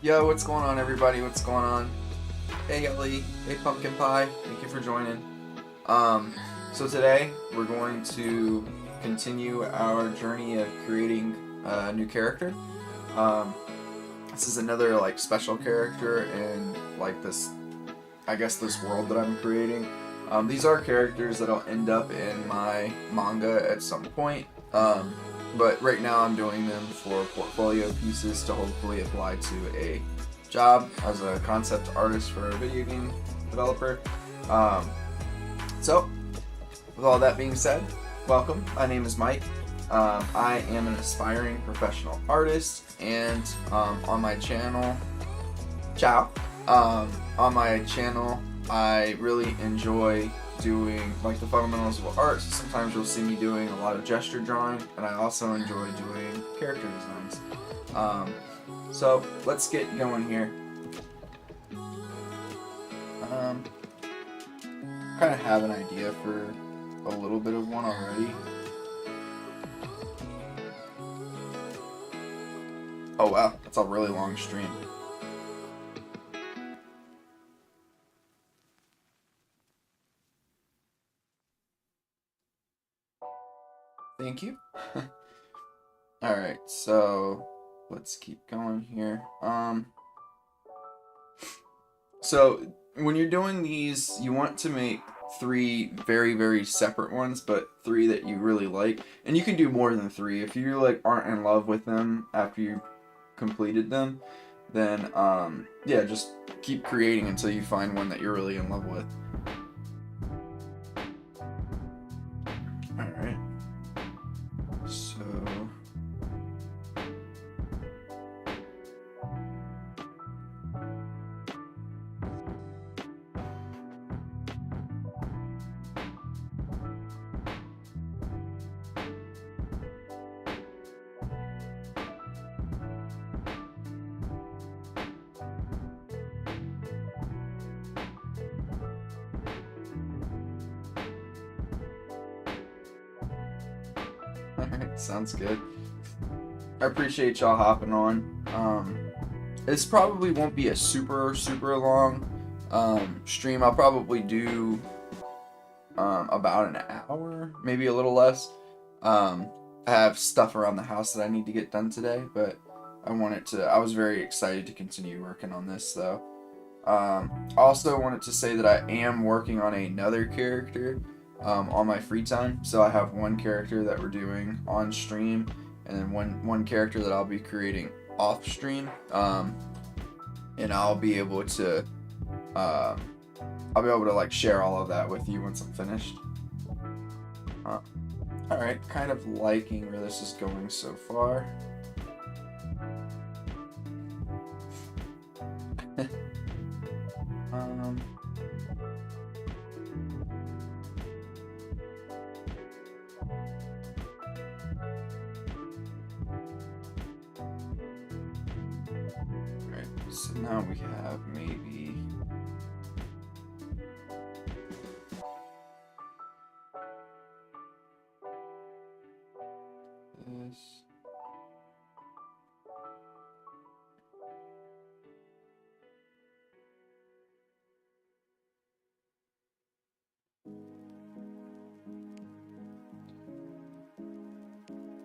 Yo, what's going on, everybody? What's going on? Hey, Ellie. Hey, Pumpkin Pie. Thank you for joining. So today we're going to continue our journey of creating a new character. This is another special character in this, I guess, this world that I'm creating. These are characters that'll end up in my manga at some point. But right now I'm doing them for portfolio pieces to hopefully apply to a job as a concept artist for a video game developer. So, with all that being said, welcome. My name is Mike. I am an aspiring professional artist, and on my channel, on my channel, I really enjoy doing the fundamentals of art. So sometimes you'll see me doing a lot of gesture drawing, and I also enjoy doing character designs. So let's get going here. Kind of have an idea for a little bit of one already. Oh wow, that's a really long stream. Thank you. Alright, so let's keep going here. So when you're doing these, you want to make 3 very, very separate ones, but 3 that you really like. And you can do more than 3. If you aren't in love with them after you completed them, then yeah, just keep creating until you find one that you're really in love with. Alright. So alright, sounds good. I appreciate y'all hopping on. This probably won't be a super long stream. I'll probably do about an hour, maybe a little less. I have stuff around the house that I need to get done today, but I was very excited to continue working on this though. Also wanted to say that I am working on another character on my free time. So I have one character that we're doing on stream, and then one character that I'll be creating off stream. And I'll be able to share all of that with you once I'm finished. Alright, kind of liking where this is going so far. So now we have maybe this.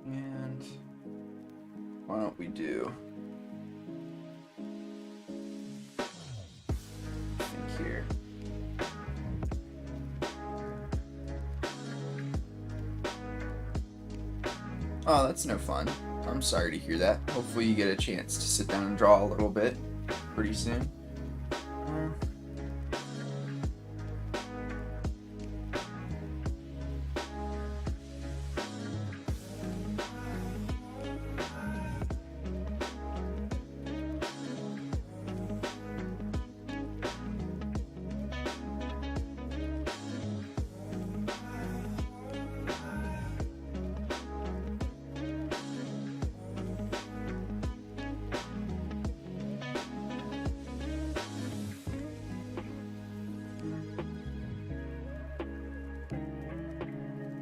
And why don't we do here. Oh, that's no fun. I'm sorry to hear that. Hopefully you get a chance to sit down and draw a little bit pretty soon.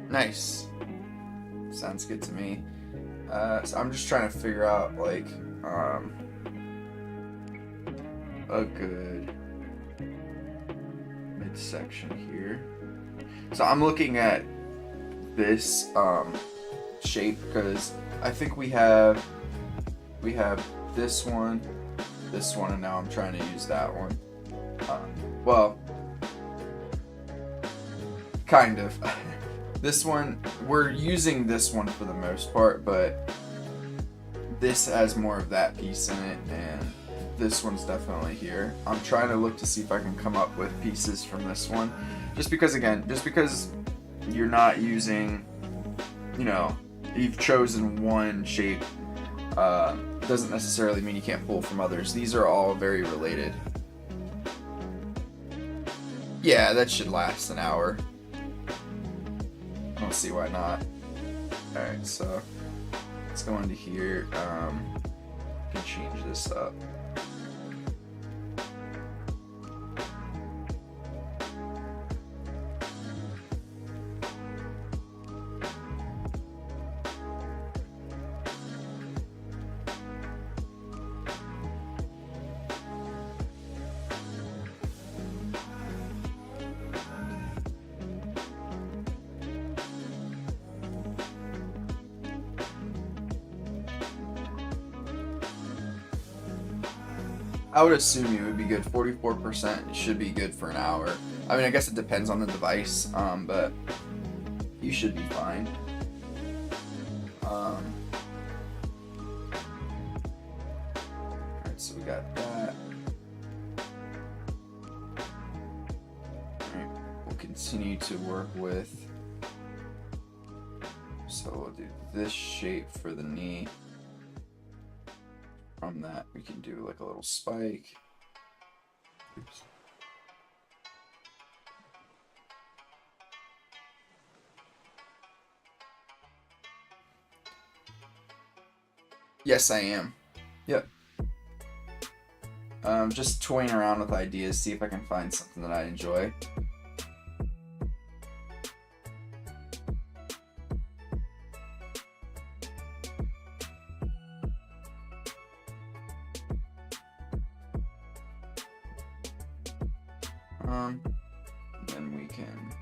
Nice. Sounds good to me. So I'm just trying to figure out, like, a good midsection here. So I'm looking at this shape because I think we have this one, and now I'm trying to use that one. Well, kind of. This one, we're using this one for the most part, but this has more of that piece in it, and this one's definitely here. I'm trying to look to see if I can come up with pieces from this one. Just because you're not using, you've chosen one shape, doesn't necessarily mean you can't pull from others. These are all very related. Yeah, that should last an hour. I don't see why not. Alright, so let's go into here. I can change this up. I would assume you would be good. 44% should be good for an hour. I mean, I guess it depends on the device, but you should be fine. Alright, so we got that. Alright, we'll continue to work with. So we'll do this shape for the knee. From that, we can do like a little spike. Oops. Yes, I am. Yep. Just toying around with ideas, see if I can find something that I enjoy. Then we can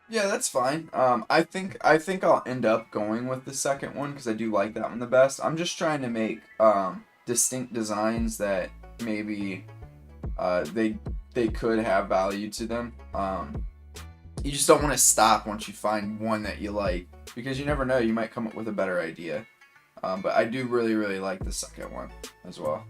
yeah, that's fine. I think I'll end up going with the second one because I do like that one the best. I'm just trying to make distinct designs that maybe they could have value to them. You just don't want to stop once you find one that you like, because you never know, you might come up with a better idea. But I do really, really like the second one as well.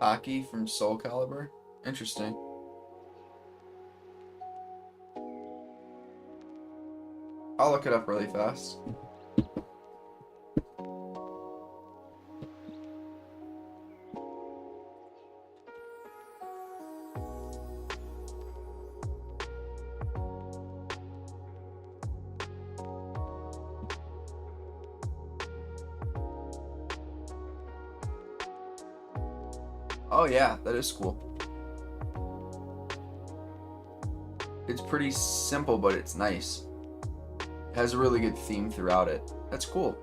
Aki from Soul Calibur? Interesting. I'll look it up really fast. Oh yeah, that is cool. It's pretty simple, but it's nice. It has a really good theme throughout it. That's cool.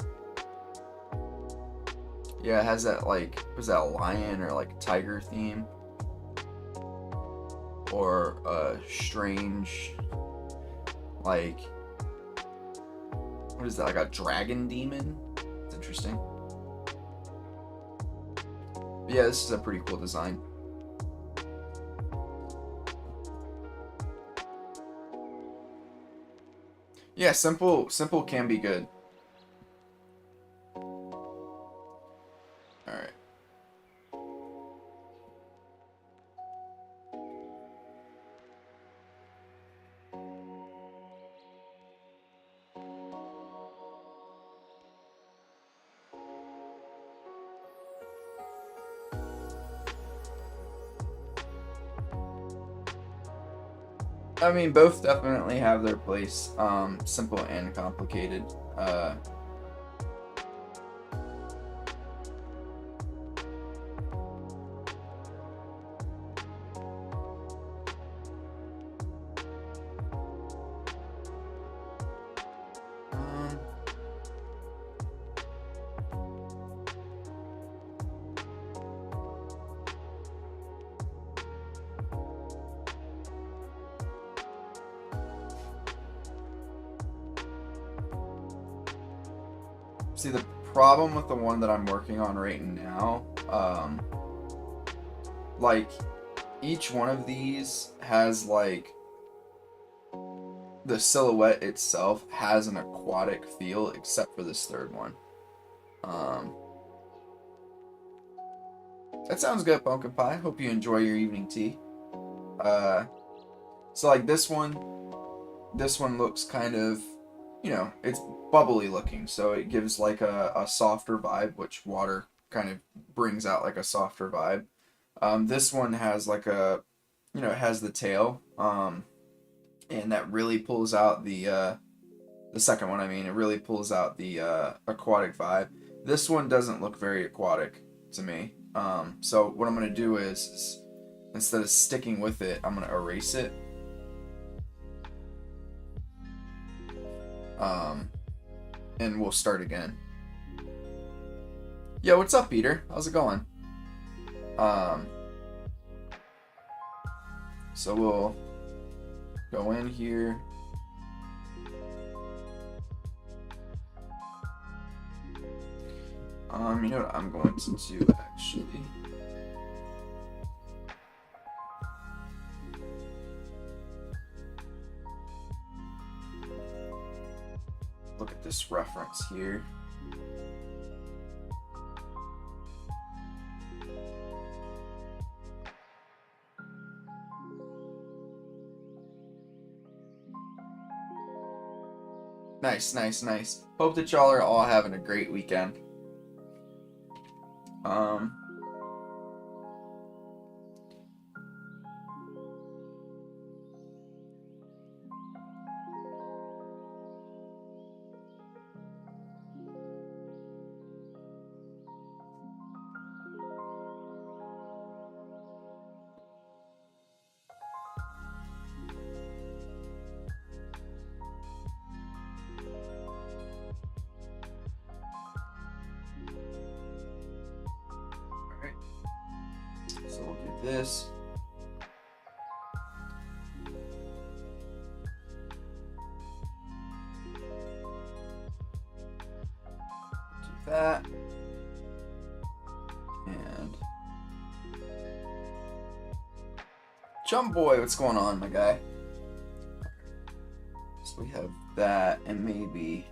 Yeah, it has that, like, was that a lion or like a tiger theme? Or a strange, like, what is that, like a dragon demon? It's interesting. But yeah, this is a pretty cool design. Yeah, simple can be good. Alright. I mean, both definitely have their place, simple and complicated. See, the problem with the one that I'm working on right now, like, each one of these has, like, the silhouette itself has an aquatic feel, except for this third one. That sounds good, Pumpkin Pie. Hope you enjoy your evening tea. So, like, this one looks kind of, it's bubbly looking, so it gives like a softer vibe, which water kind of brings out like a softer vibe. This one has like it has the tail, and that really pulls out the second one. I mean, it really pulls out the aquatic vibe. This one doesn't look very aquatic to me. So what I'm gonna do is instead of sticking with it, I'm gonna erase it. And we'll start again. Yo, what's up, Peter? How's it going? So we'll go in here. You know what I'm going to do actually? Look at this reference here. Nice, nice, nice. Hope that y'all are all having a great weekend. So we'll do this. Do that. And Jump Boy, what's going on, my guy? So we have that, and maybe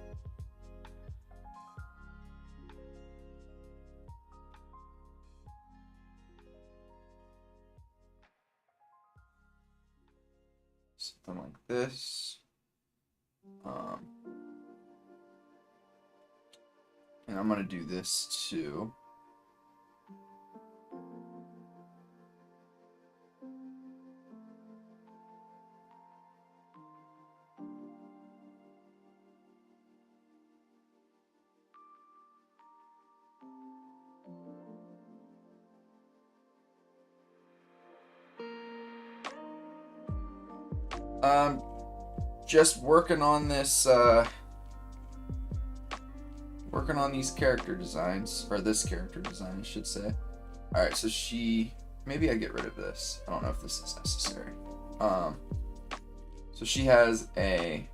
something like this. And I'm gonna do this too. Just working on this, working on these character designs, or this character design, I should say. Alright, so maybe I get rid of this. I don't know if this is necessary. So she has a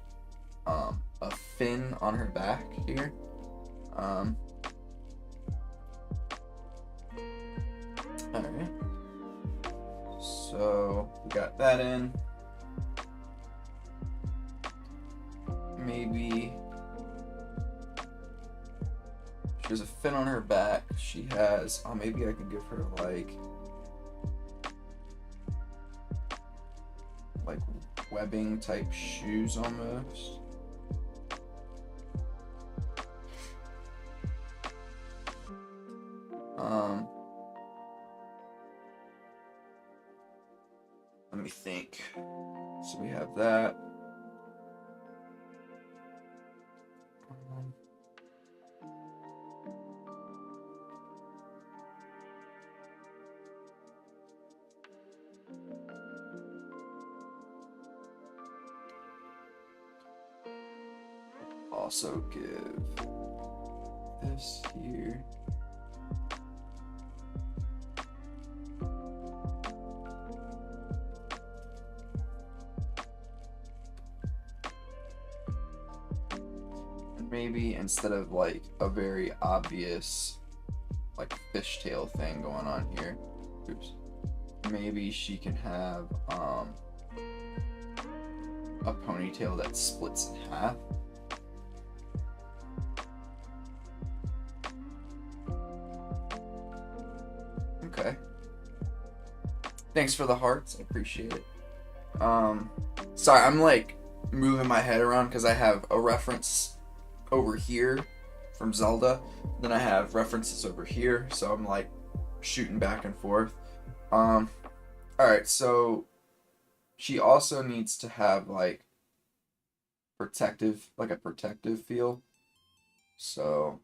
fin on her back here. Alright. So we got that in. Maybe she has a fin on her back. She has, maybe I could give her like webbing type shoes almost. Let me think. So we have that. Also give this here. And maybe instead of like a very obvious like fishtail thing going on here, oops, maybe she can have a ponytail that splits in half. Okay. Thanks for the hearts. I appreciate it. Sorry, I'm like moving my head around because I have a reference over here from Zelda. Then I have references over here, so I'm like shooting back and forth. Alright, so she also needs to have like a protective feel. So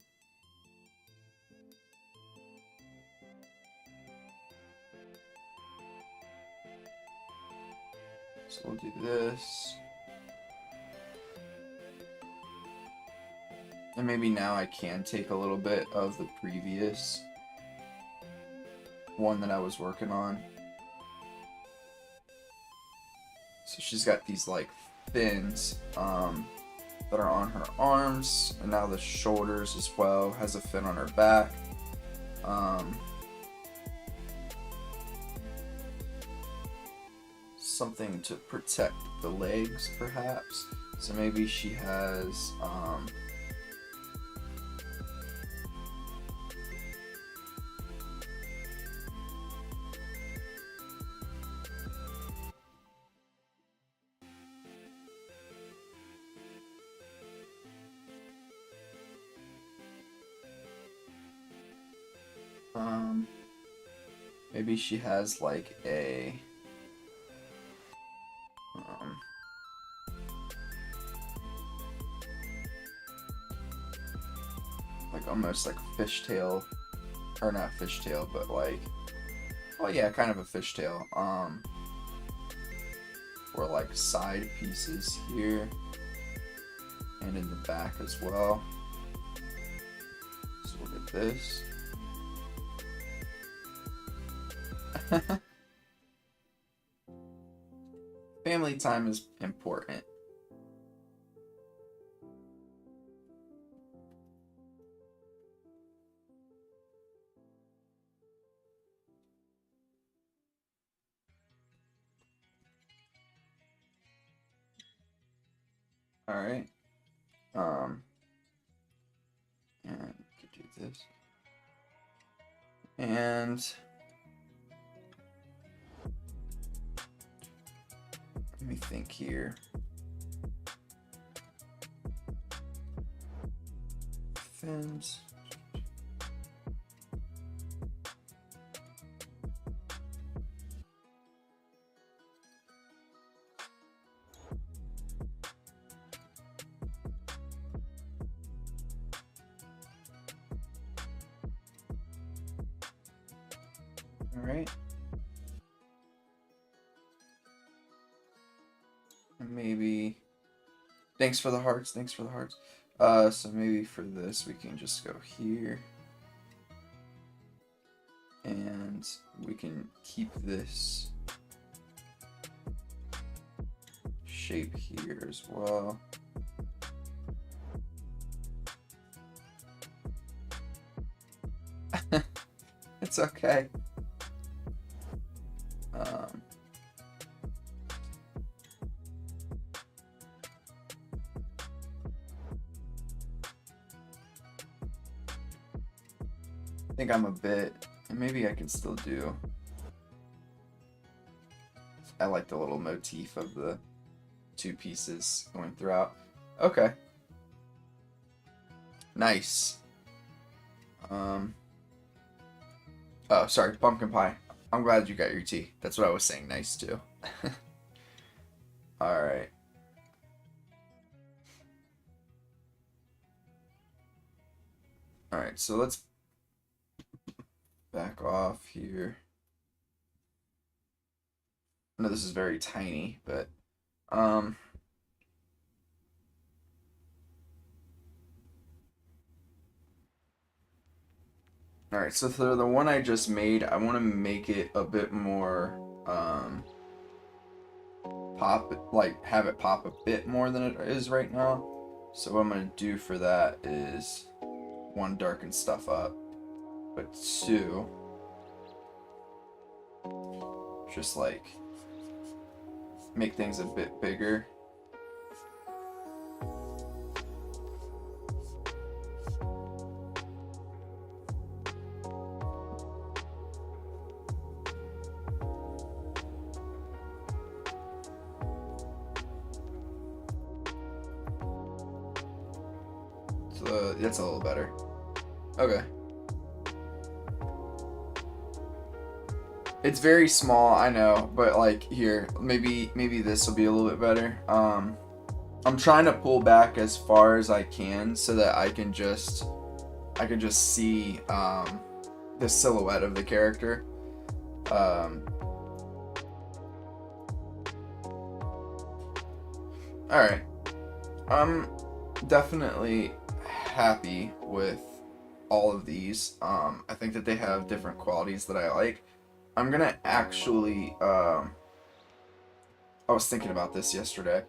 we'll do this. And maybe now I can take a little bit of the previous one that I was working on. So she's got these like fins that are on her arms, and now the shoulders as well, has a fin on her back. Something to protect the legs perhaps. So maybe she has maybe she has like a like almost like a fishtail, or not fishtail, but like, oh yeah, kind of a fishtail, or like side pieces here and in the back as well. So we'll get this. Family time is important. All right. And we could do this. And let me think here. Fins. All right. And maybe, thanks for the hearts, thanks for the hearts. So maybe for this we can just go here. And we can keep this shape here as well. It's okay. I think I'm a bit, and maybe I can still do, I like the little motif of the two pieces going throughout. Okay. Nice. Oh, sorry, pumpkin pie. I'm glad you got your tea. That's what I was saying nice too. Alright. Alright, so let's back off here. I know this is very tiny, but alright, so for the one I just made, I want to make it a bit more have it pop a bit more than it is right now. So what I'm gonna do for that is, one, darken stuff up, but two, just like make things a bit bigger. So that's a little better. Okay. It's very small, I know, but like here, maybe this will be a little bit better. I'm trying to pull back as far as I can so that I can just see the silhouette of the character. Alright. I'm definitely happy with all of these. I think that they have different qualities that I like. I'm gonna actually, I was thinking about this yesterday.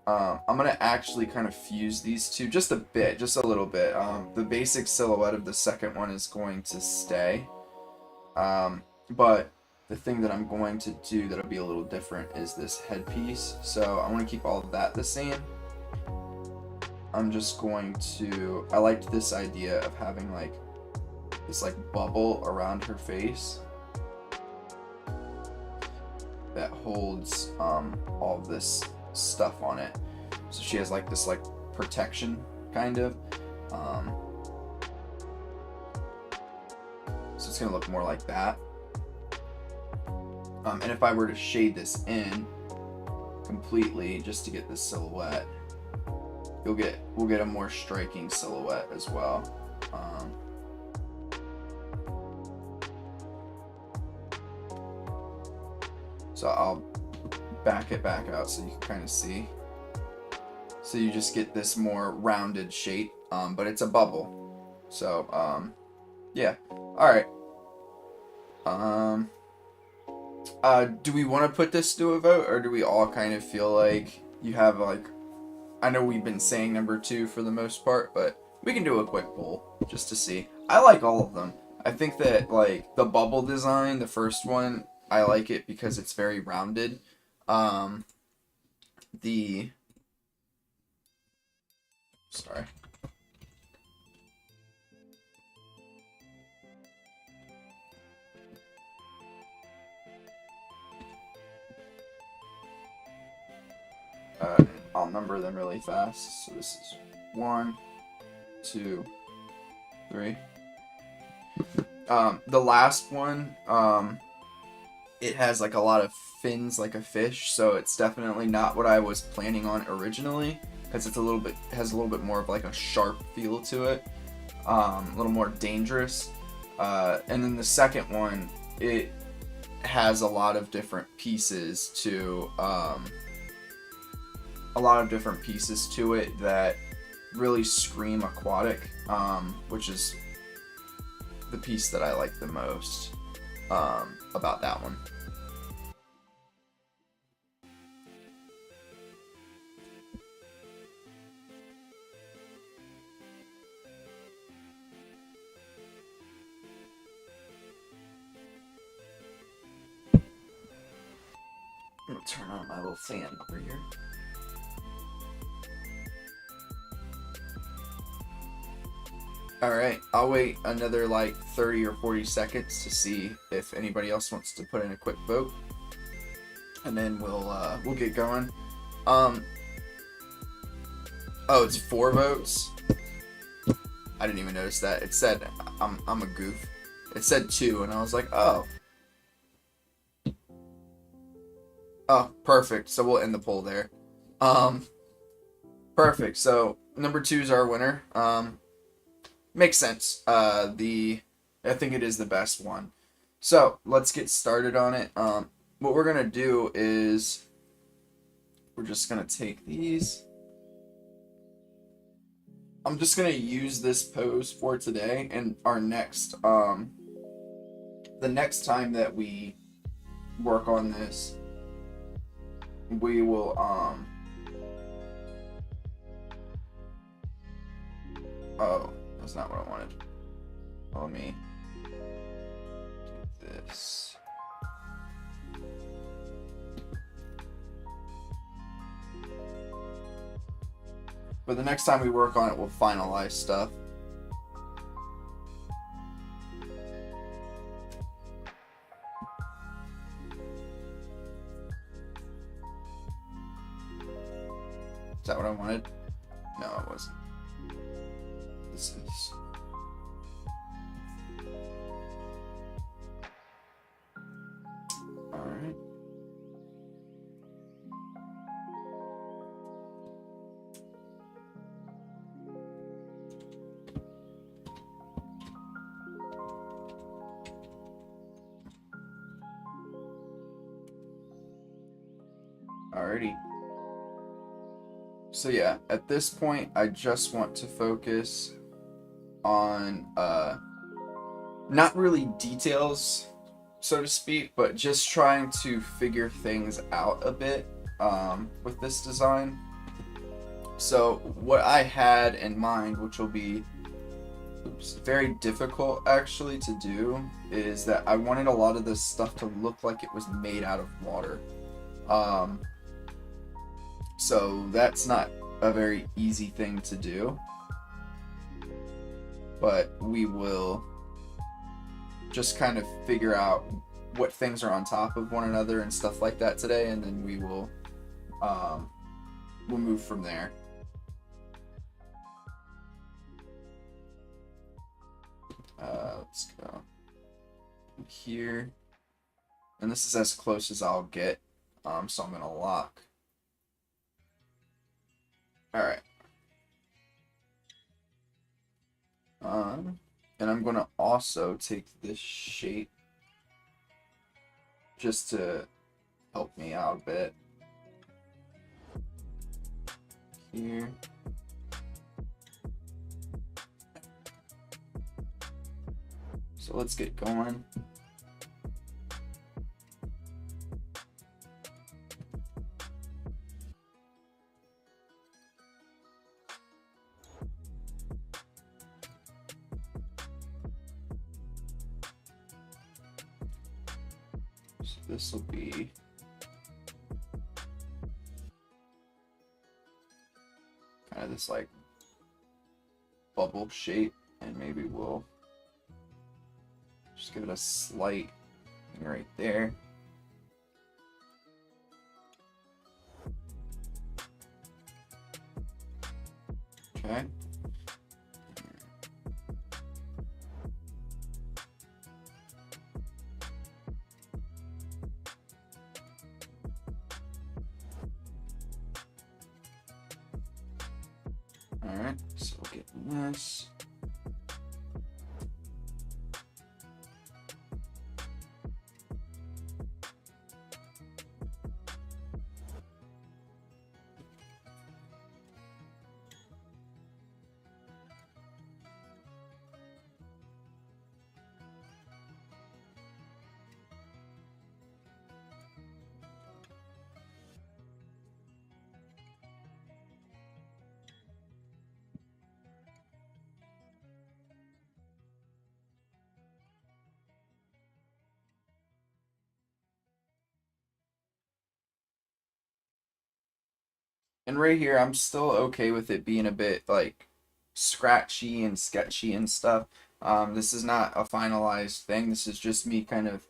I'm gonna actually kind of fuse these two just a bit, just a little bit. The basic silhouette of the second one is going to stay. But the thing that I'm going to do that'll be a little different is this headpiece. So I want to keep all of that the same. I'm just going to, I liked this idea of having like this like bubble around her face that holds all of this stuff on it. So she has like this like protection kind of. So it's gonna look more like that. And if I were to shade this in completely just to get this silhouette, we'll get a more striking silhouette as well. So I'll back it back out so you can kind of see. So you just get this more rounded shape, but it's a bubble. So yeah. All right. Do we want to put this to a vote, or do we all kind of feel like you have like? I know we've been saying number 2 for the most part, but we can do a quick poll just to see. I like all of them. I think that like the bubble design, the first one, I like it because it's very rounded. Sorry. I'll number them really fast. So this is 1, 2, 3. The last one, it has like a lot of fins like a fish, so it's definitely not what I was planning on originally, because it's has a little bit more of like a sharp feel to it, a little more dangerous. And then the second one, it has a lot of different pieces to it that really scream aquatic, which is the piece that I like the most about that one. I'm gonna turn on my little fan over here. Alright, I'll wait another like 30 or 40 seconds to see if anybody else wants to put in a quick vote. And then we'll get going. Oh, it's 4 votes? I didn't even notice that. It said, I'm a goof. It said 2, and I was like, oh. Oh, perfect. So we'll end the poll there. Perfect. So number 2 is our winner. Makes sense. I think it is the best one. So let's get started on it. What we're gonna do is we're just gonna take these. I'm just gonna use this pose for today, and our next the next time that we work on this, we will oh, that's not what I wanted. Let me do this. But the next time we work on it, we'll finalize stuff. Is that what I wanted? No, it wasn't. This is... Alright. Alrighty. So yeah, at this point, I just want to focus on not really details, so to speak, but just trying to figure things out a bit with this design. So what I had in mind, which will be very difficult actually to do, is that I wanted a lot of this stuff to look like it was made out of water. So that's not a very easy thing to do, but we will just kind of figure out what things are on top of one another and stuff like that today, and then we will we'll move from there. Let's go here, and this is as close as I'll get, so I'm gonna lock. Alright. And I'm gonna also take this shape just to help me out a bit. Here. So let's get going. So this will be kind of this like bubble shape, and maybe we'll just give it a slight thing right there. Okay. Alright, so we'll get this. And right here, I'm still okay with it being a bit like scratchy and sketchy and stuff. This is not a finalized thing. This is just me kind of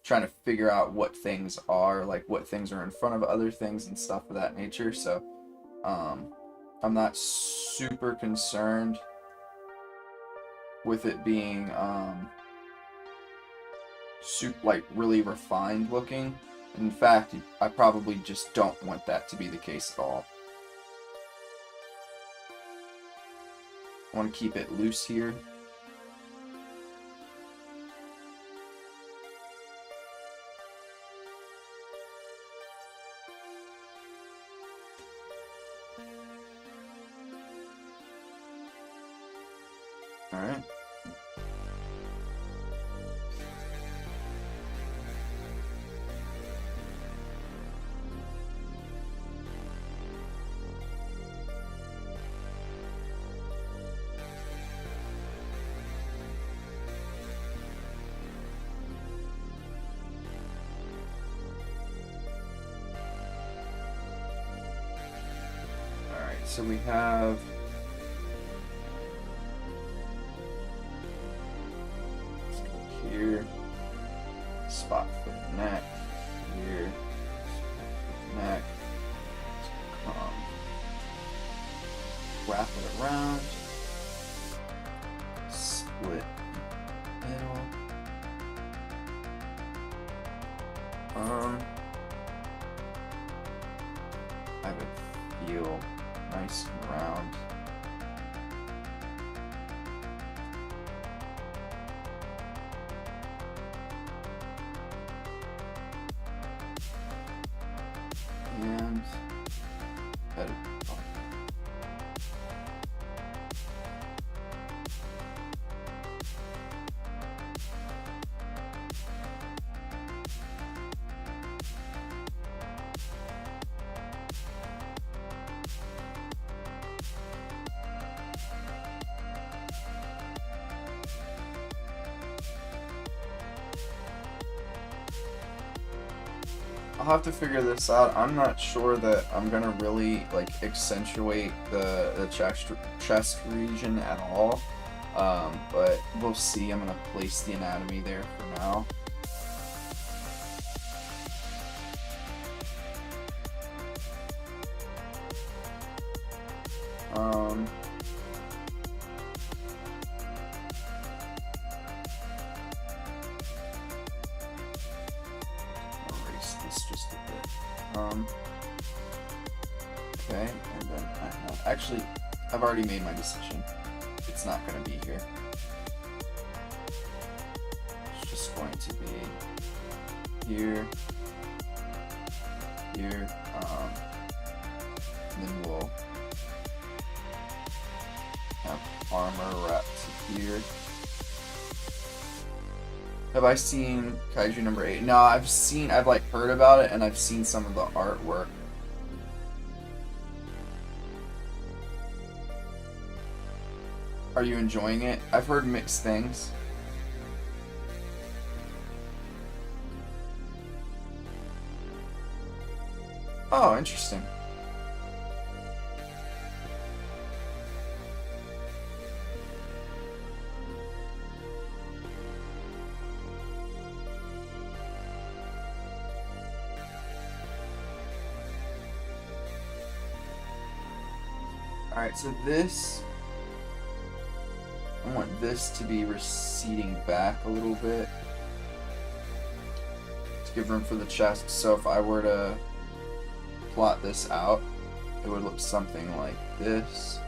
trying to figure out what things are, like what things are in front of other things and stuff of that nature. So I'm not super concerned with it being like really refined looking. In fact, I probably just don't want that to be the case at all. I want to keep it loose here. All right. So we have here, spot for the neck, here, neck, wrap it around, split middle, I would feel nice and round. And head up. I'll have to figure this out. I'm not sure that I'm gonna really like accentuate the chest region at all, but we'll see. I'm gonna place the anatomy there for now. Just a bit. Okay, and then actually, I've already made my decision. It's not going to be here. It's just going to be here, here, and then we'll have armor wrapped to here. Have I seen Kaiju number 8? No, I've like heard about it and I've seen some of the artwork. Are you enjoying it? I've heard mixed things. Oh, interesting. Alright, so this, I want this to be receding back a little bit to give room for the chest. So if I were to plot this out, it would look something like this.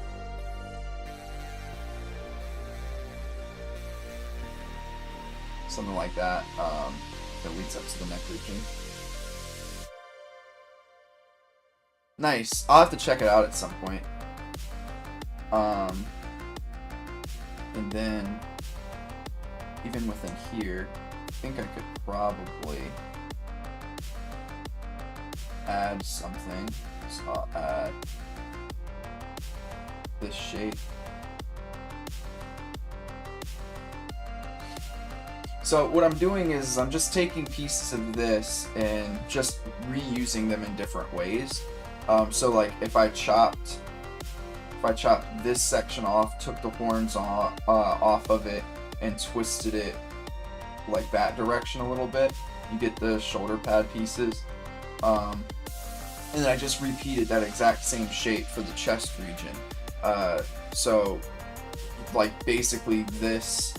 Something like that, that leads up to the neck region. Nice. I'll have to check it out at some point. And then even within here, I think I could probably add something. So I'll add this shape. So what I'm doing is I'm just taking pieces of this and just reusing them in different ways. So like if I chopped this section off, took the horns off of it, and twisted it like that direction a little bit, you get the shoulder pad pieces. And then I just repeated that exact same shape for the chest region. So like basically this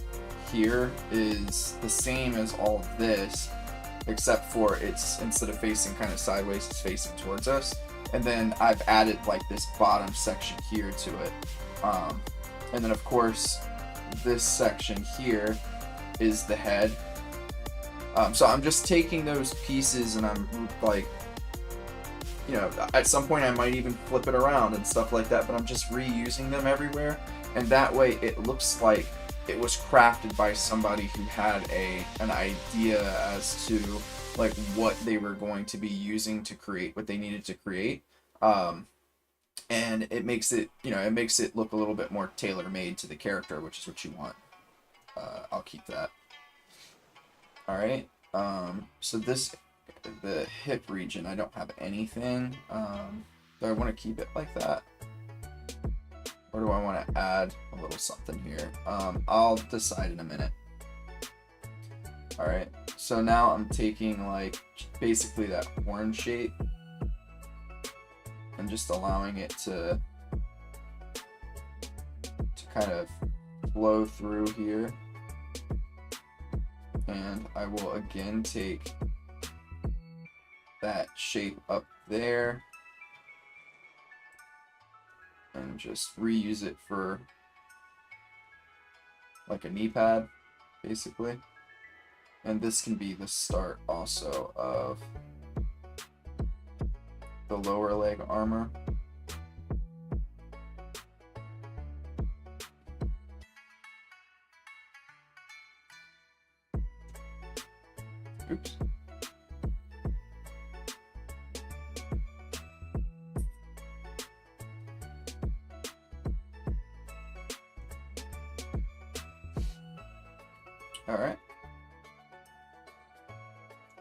here is the same as all of this, except for it's, instead of facing kind of sideways, it's facing towards us. And then I've added like this bottom section here to it. And then of course, this section here is the head. So I'm just taking those pieces and I'm like, you know, at some point I might even flip it around and stuff like that, but I'm just reusing them everywhere. And that way it looks like it was crafted by somebody who had an idea as to like what they were going to be using to create what they needed to create. And it makes it, you know, it makes it look a little bit more tailor-made to the character, which is what you want. I'll keep that. All right. So this, the hip region, I don't have anything. Do I want to keep it like that? Or do I want to add a little something here? I'll decide in a minute. All right. So now I'm taking like basically that horn shape and just allowing it to kind of flow through here. And I will again take that shape up there and just reuse it for like a knee pad, basically. And this can be the start also of the lower leg armor. Oops. All right.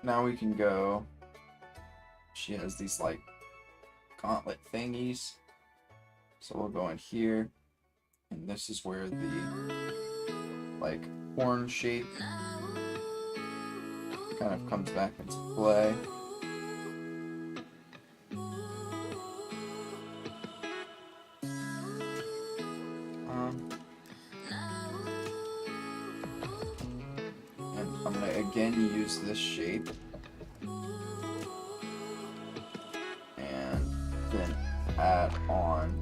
Now we can go. She has these like gauntlet thingies. So we'll go in here, and this is where the like horn shape kind of comes back into play. And I'm going to again use this shape and then add on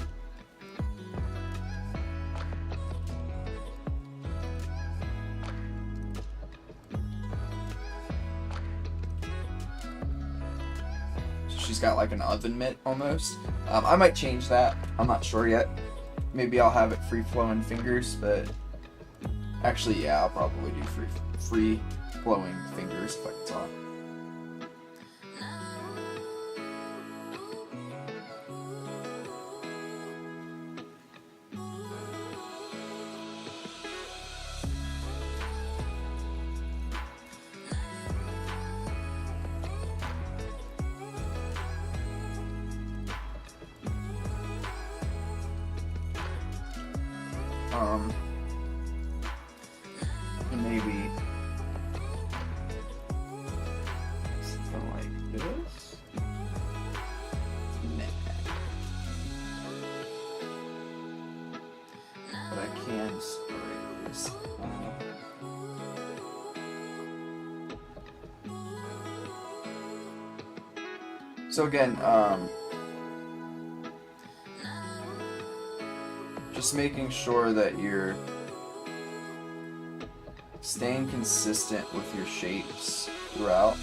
she's got like an oven mitt almost. I might change that. I'm not sure yet. Maybe I'll have it free flowing fingers, but actually, yeah, I'll probably do free flowing fingers if I can talk. Maybe something like this. Nah. But I can spray this. So again, just making sure that you're staying consistent with your shapes throughout.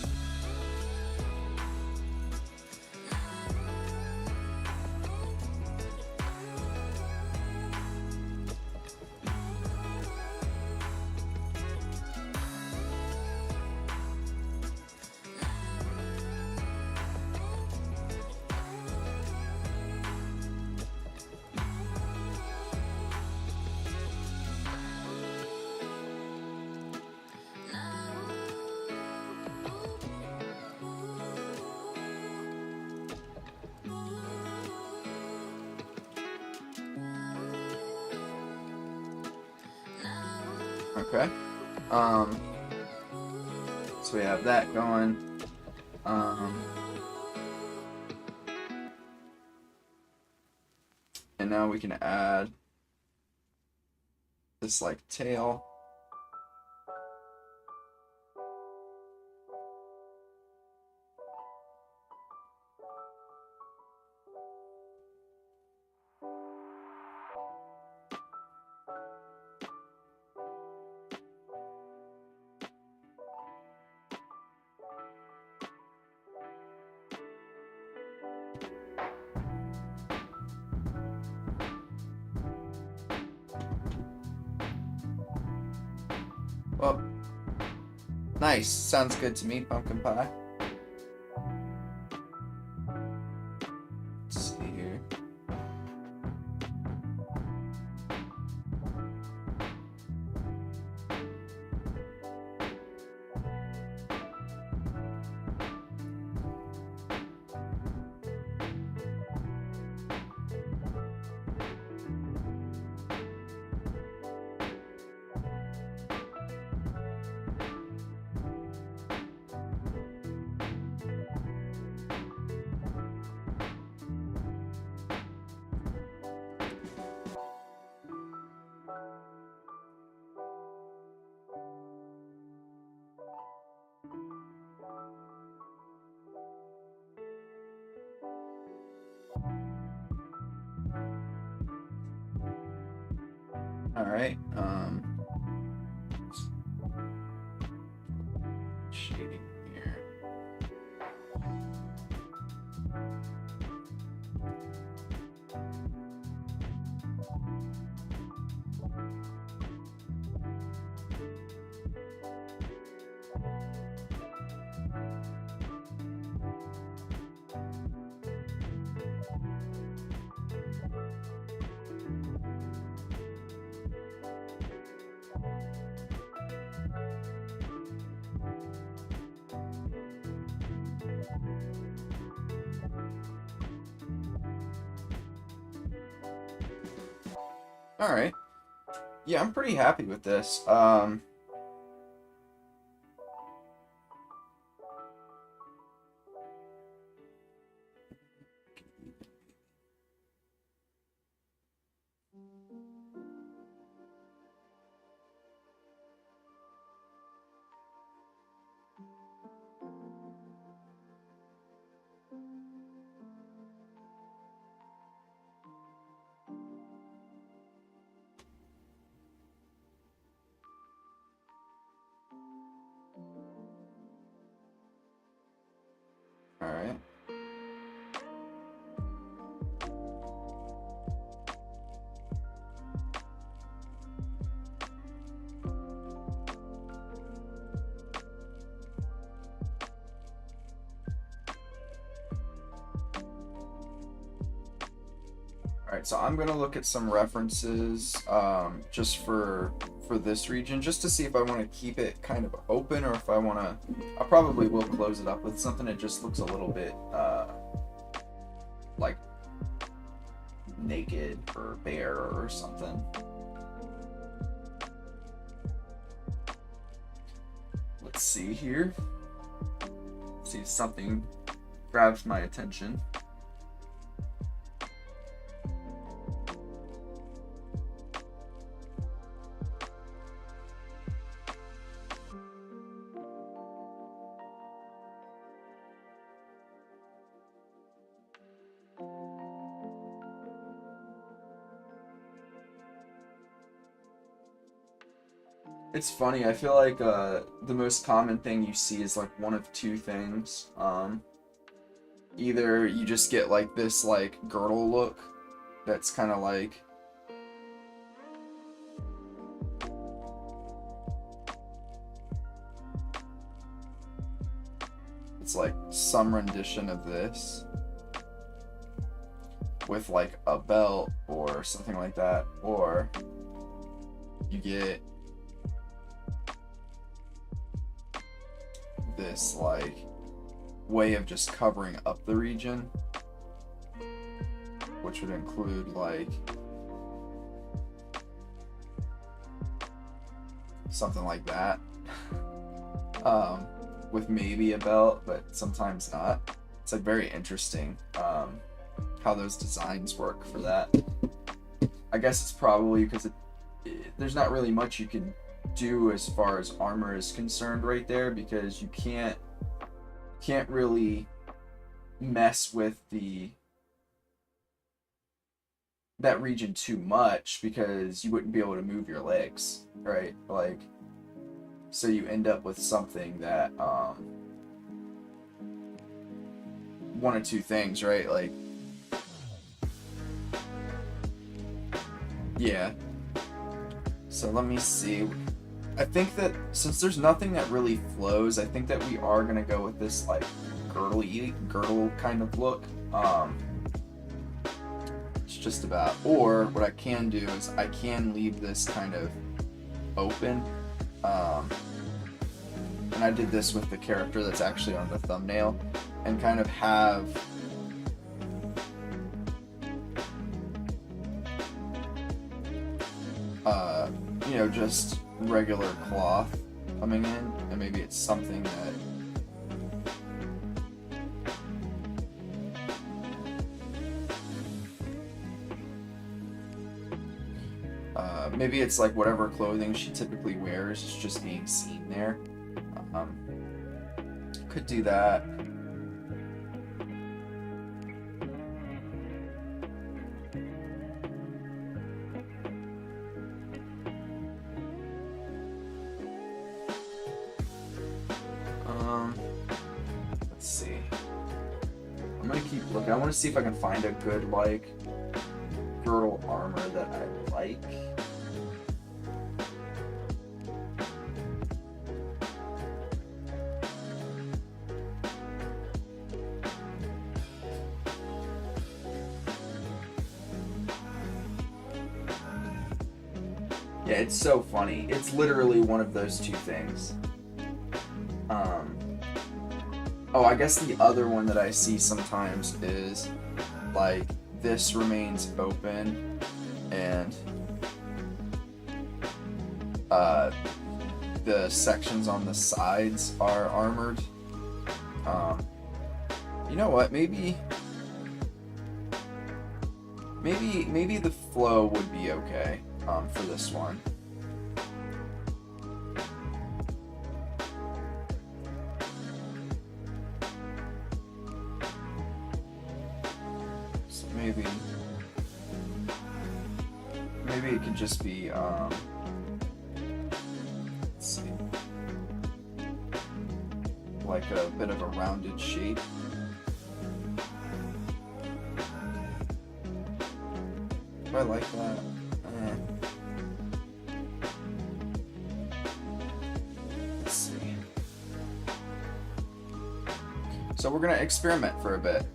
Okay. So we have that going. And now we can add this like tail. Well, nice. Sounds good to me, pumpkin pie. Let's see here. All right. Shading here. All right. Yeah, I'm pretty happy with this. All right. Alright, so I'm gonna look at some references just for this region, just to see if I want to keep it kind of open or if I want to. I probably will close it up with something that just looks a little bit like naked or bare or something. Let's see here. See if something grabs my attention. It's funny, I feel like the most common thing you see is like one of two things. Either you just get like this like girdle look that's kind of like it's like some rendition of this with like a belt or something like that, or you get this like way of just covering up the region, which would include like something like that with maybe a belt, but sometimes not. It's like very interesting how those designs work for that. I guess it's probably because there's not really much you can do as far as armor is concerned right there, because you can't really mess with that region too much, because you wouldn't be able to move your legs, right? Like, so you end up with something that one of two things, right? Like, yeah. So let me see. I think that since there's nothing that really flows, I think that we are gonna go with this like girdle kind of look. It's just about, or what I can do is I can leave this kind of open. And I did this with the character that's actually on the thumbnail, and kind of have you know, just regular cloth coming in, and maybe it's something that maybe it's like whatever clothing she typically wears is just being seen there. Could do that. Let's see. I'm gonna keep looking. I want to see if I can find a good like girdle armor that I like. Yeah, it's so funny. It's literally one of those two things. Oh, I guess the other one that I see sometimes is like this remains open and the sections on the sides are armored. You know what? Maybe the flow would be okay for this one. So maybe it could just be let's see, like a bit of a rounded shape. Do I like that? Let's see. So we're gonna experiment for a bit.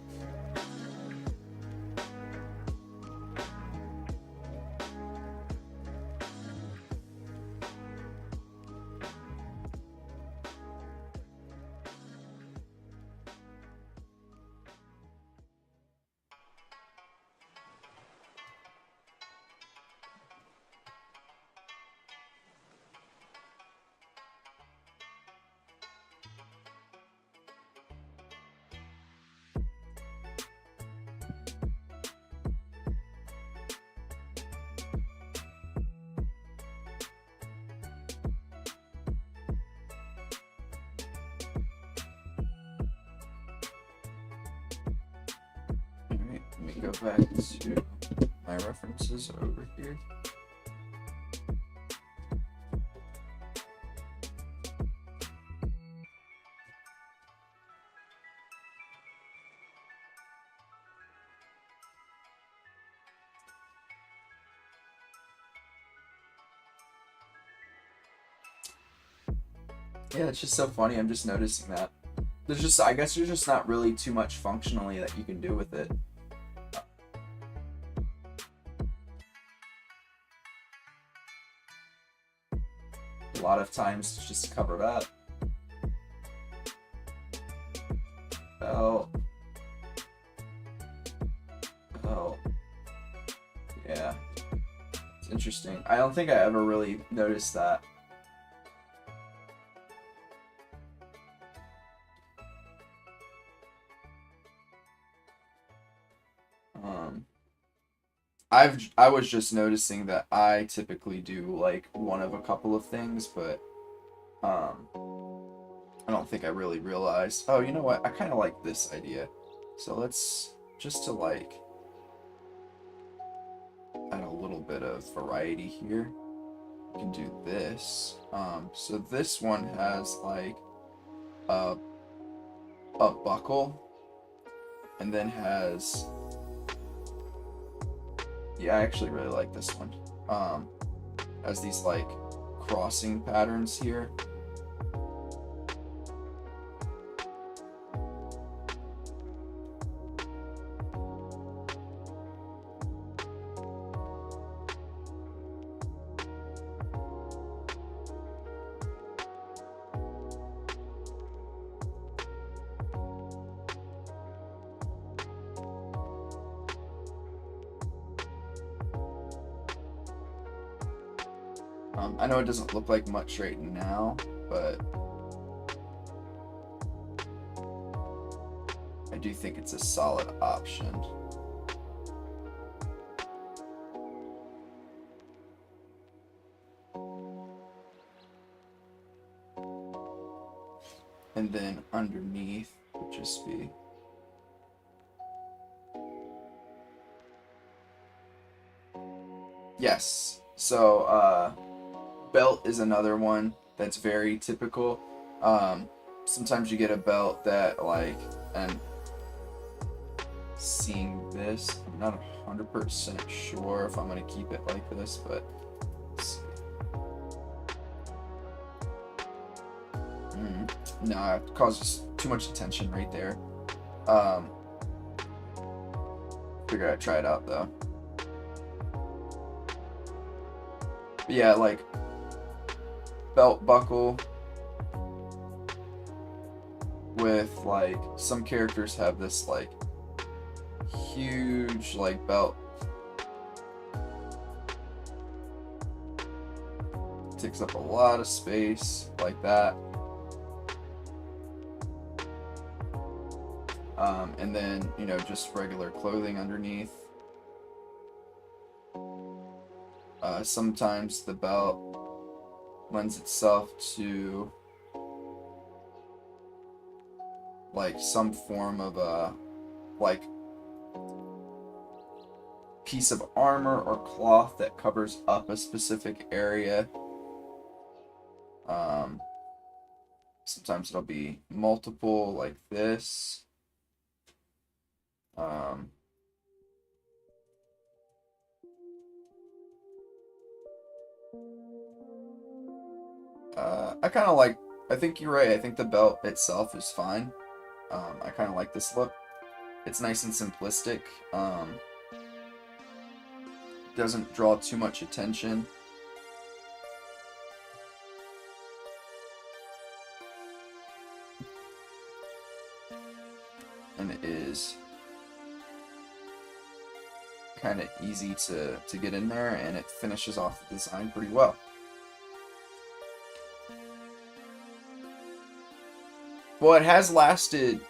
Let me go back to my references over here. Yeah, it's just so funny. I'm just noticing that. I guess there's just not really too much functionally that you can do with it. A lot of times it's just covered up. Oh. Yeah. It's interesting. I don't think I ever really noticed that. I was just noticing that I typically do like one of a couple of things, but I don't think I really realized. Oh, you know what? I kind of like this idea. So let's just to like add a little bit of variety here. We can do this. So this one has like a buckle, and then has. Yeah, I actually really like this one. Has these like crossing patterns here. I know it doesn't look like much right now, but I do think it's a solid option. And then underneath would just be yes. So belt is another one that's very typical. Sometimes you get a belt that, like, and seeing this, I'm not 100% sure if I'm gonna keep it like this, but let's see. No, it causes too much attention right there. Figure I'd try it out though. But yeah, like belt buckle with, like, some characters have this like huge like belt. Takes up a lot of space like that. And then, you know, just regular clothing underneath. Sometimes the belt lends itself to like some form of a like piece of armor or cloth that covers up a specific area. Sometimes it'll be multiple like this. I kind of like, I think you're right. I think the belt itself is fine. I kind of like this look. It's nice and simplistic. Doesn't draw too much attention. And it is kind of easy to get in there, and it finishes off the design pretty well. Well, it has lasted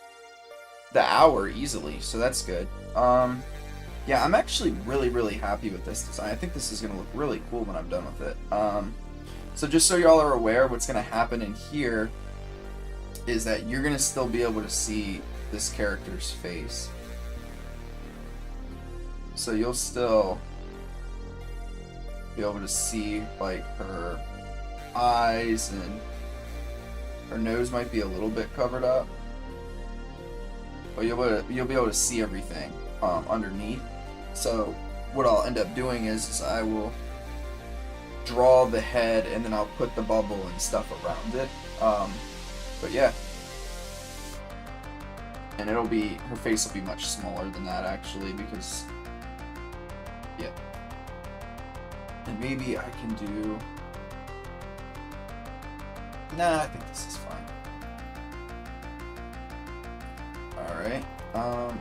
the hour easily, so that's good. Yeah, I'm actually really happy with this design. I think this is going to look really cool when I'm done with it. So just so y'all are aware, what's going to happen in here is that you're going to still be able to see this character's face. So you'll still be able to see like her eyes, and her nose might be a little bit covered up, but you'll be able to see everything underneath. So what I'll end up doing is I will draw the head, and then I'll put the bubble and stuff around it. But yeah, and it'll be, her face will be much smaller than that actually, because yeah. And maybe I can do, nah, I think this is fine. Alright,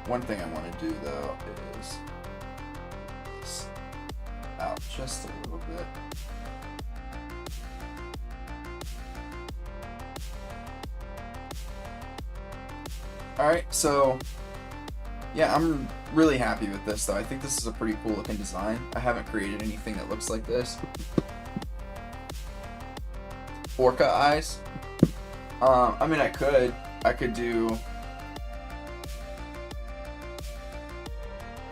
one thing I want to do though is this out just a little bit. Alright, so yeah, I'm really happy with this though. I think this is a pretty cool looking design. I haven't created anything that looks like this. Orca eyes. I mean, I could do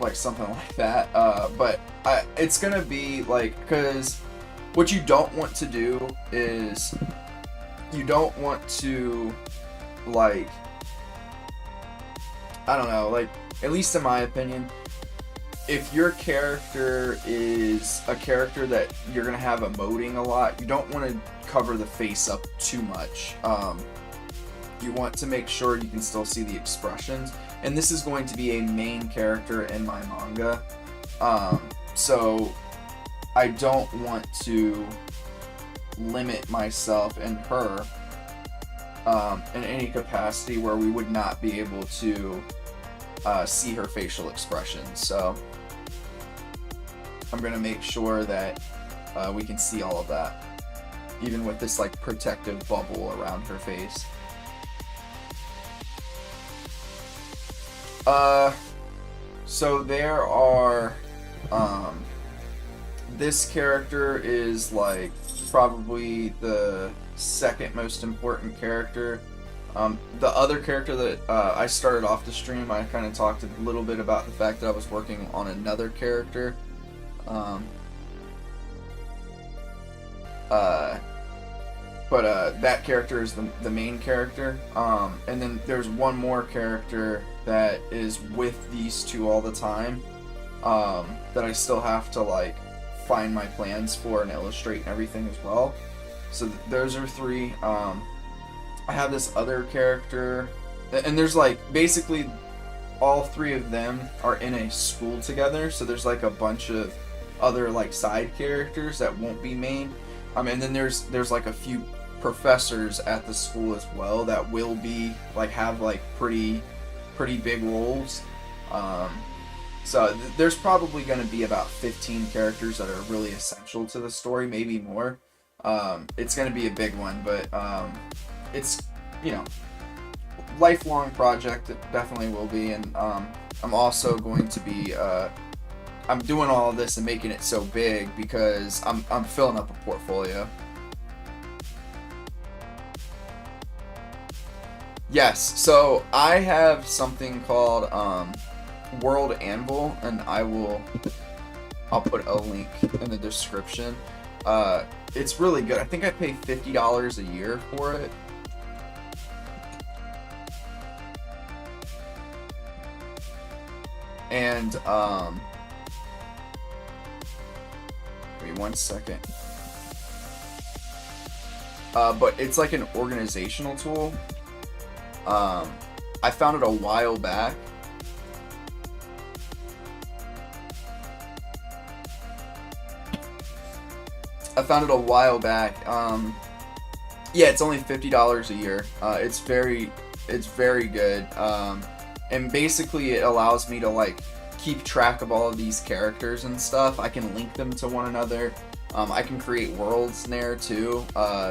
like something like that, but it's gonna be like, because what you don't want to do is you don't want to, like, I don't know, like, at least in my opinion, if your character is a character that you're going to have emoting a lot, you don't want to cover the face up too much. You want to make sure you can still see the expressions. And this is going to be a main character in my manga. So I don't want to limit myself and her in any capacity where we would not be able to see her facial expressions. So I'm going to make sure that we can see all of that, even with this like protective bubble around her face. So there are, this character is like probably the second most important character. The other character that I started off the stream, I kind of talked a little bit about the fact that I was working on another character. But that character is the main character. And then there's one more character that is with these two all the time, that I still have to like find my plans for and illustrate and everything as well. So those are three. I have this other character, and there's like basically all three of them are in a school together, so there's like a bunch of other like side characters that won't be main. And then there's like a few professors at the school as well that will be like have like pretty big roles. So there's probably going to be about 15 characters that are really essential to the story, maybe more. It's going to be a big one, but it's, you know, lifelong project. It definitely will be. And I'm also going to be I'm doing all of this and making it so big because I'm filling up a portfolio. Yes, so I have something called World Anvil, and I'll put a link in the description. It's really good. I think I pay $50 a year for it. And give me 1 second. But it's like an organizational tool. I found it a while back. Yeah, it's only $50 a year. It's very good. And basically it allows me to like keep track of all of these characters and stuff. I can link them to one another. I can create worlds in there too.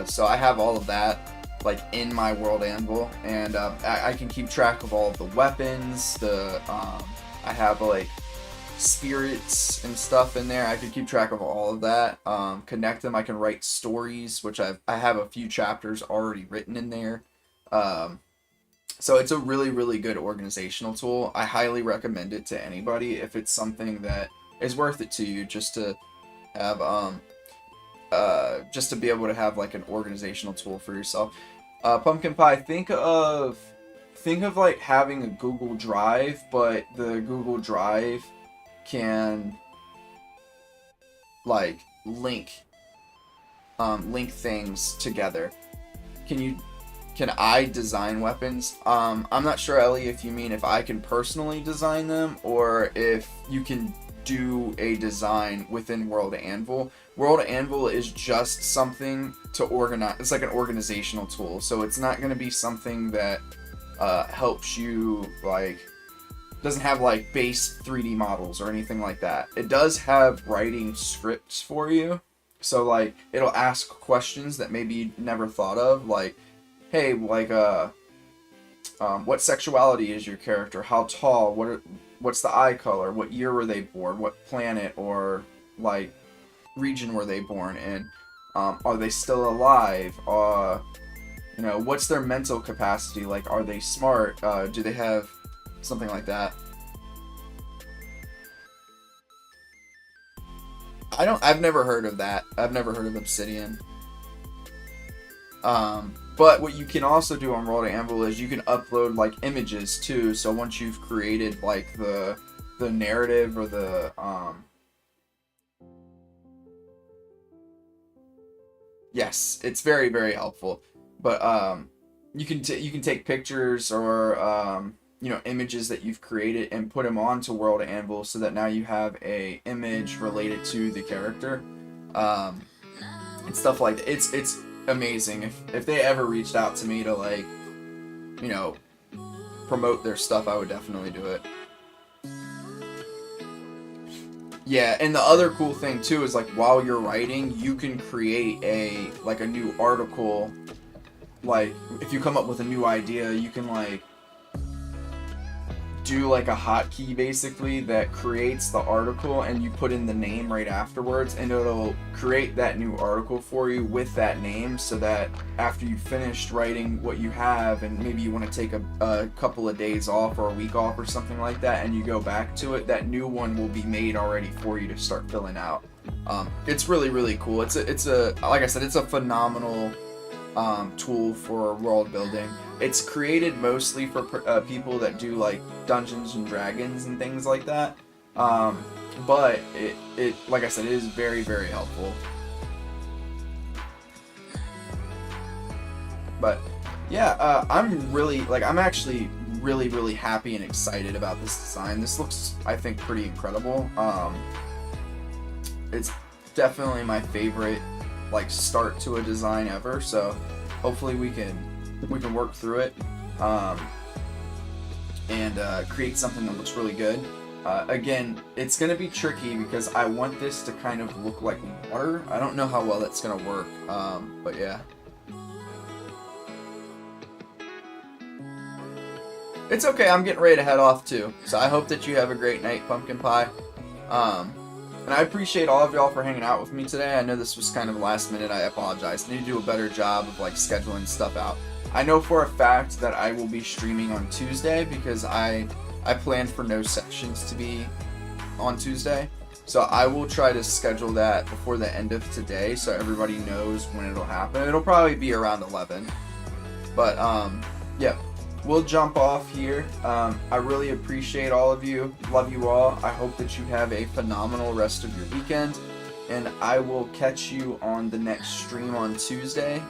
So I have all of that like in my World Anvil, and I can keep track of all of the weapons. I have like spirits and stuff in there. I can keep track of all of that. Connect them. I can write stories, which I have a few chapters already written in there. So it's a really good organizational tool. I highly recommend it to anybody if it's something that is worth it to you, just to have just to be able to have like an organizational tool for yourself. Pumpkin Pie, think of like having a Google Drive, but the Google Drive can like link things together. Can I design weapons? I'm not sure, Ellie, if you mean if I can personally design them or if you can do a design within World Anvil. World Anvil is just something to organize. It's like an organizational tool, so it's not going to be something that helps you, like, doesn't have like base 3D models or anything like that. It does have writing scripts for you, so like it'll ask questions that maybe you never thought of, like, hey, like what sexuality is your character? How tall? What's the eye color? What year were they born? What planet or like region were they born in? Are they still alive? You know, what's their mental capacity? Like, are they smart? Do they have something like that? I've never heard of that. I've never heard of Obsidian. But what you can also do on World Anvil is you can upload like images too. So once you've created like the the narrative or the yes, it's very, very helpful. But you can take pictures or you know, images that you've created and put them onto World Anvil so that now you have a image related to the character, and stuff like that. It's amazing. If they ever reached out to me to, like, you know, promote their stuff, I would definitely do it. Yeah, and the other cool thing too is, like, while you're writing, you can create a new article. Like, if you come up with a new idea, you can, like, do like a hotkey basically that creates the article, and you put in the name right afterwards, and it'll create that new article for you with that name, so that after you've finished writing what you have, and maybe you want to take a couple of days off or a week off or something like that, and you go back to it, that new one will be made already for you to start filling out. It's really, really cool. It's a like I said, it's a phenomenal tool for world building. It's created mostly for people that do, like, Dungeons and Dragons and things like that, but it like I said, it is very, very helpful. But yeah, I'm actually really, really happy and excited about this design. This looks, I think, pretty incredible. It's definitely my favorite, like, start to a design ever, so hopefully we can work through it and create something that looks really good. Again, it's gonna be tricky because I want this to kind of look like water. I don't know how well that's gonna work, but yeah. It's okay, I'm getting ready to head off too, so I hope that you have a great night, Pumpkin Pie. And I appreciate all of y'all for hanging out with me today. I know this was kind of last minute. I apologize. I need to do a better job of, like, scheduling stuff out. I know for a fact that I will be streaming on Tuesday because I planned for no sections to be on Tuesday. So I will try to schedule that before the end of today so everybody knows when it'll happen. It'll probably be around 11. But yeah. We'll jump off here. I really appreciate all of you. Love you all. I hope that you have a phenomenal rest of your weekend. And I will catch you on the next stream on Tuesday.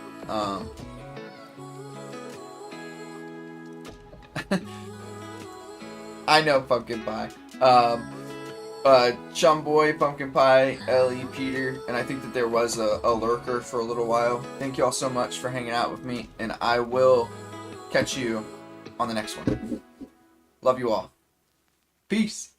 I know, Pumpkin Pie. Chumboy, Pumpkin Pie, Ellie, Peter, and I think that there was a lurker for a little while. Thank you all so much for hanging out with me, and I will catch you on the next one. Love you all. Peace.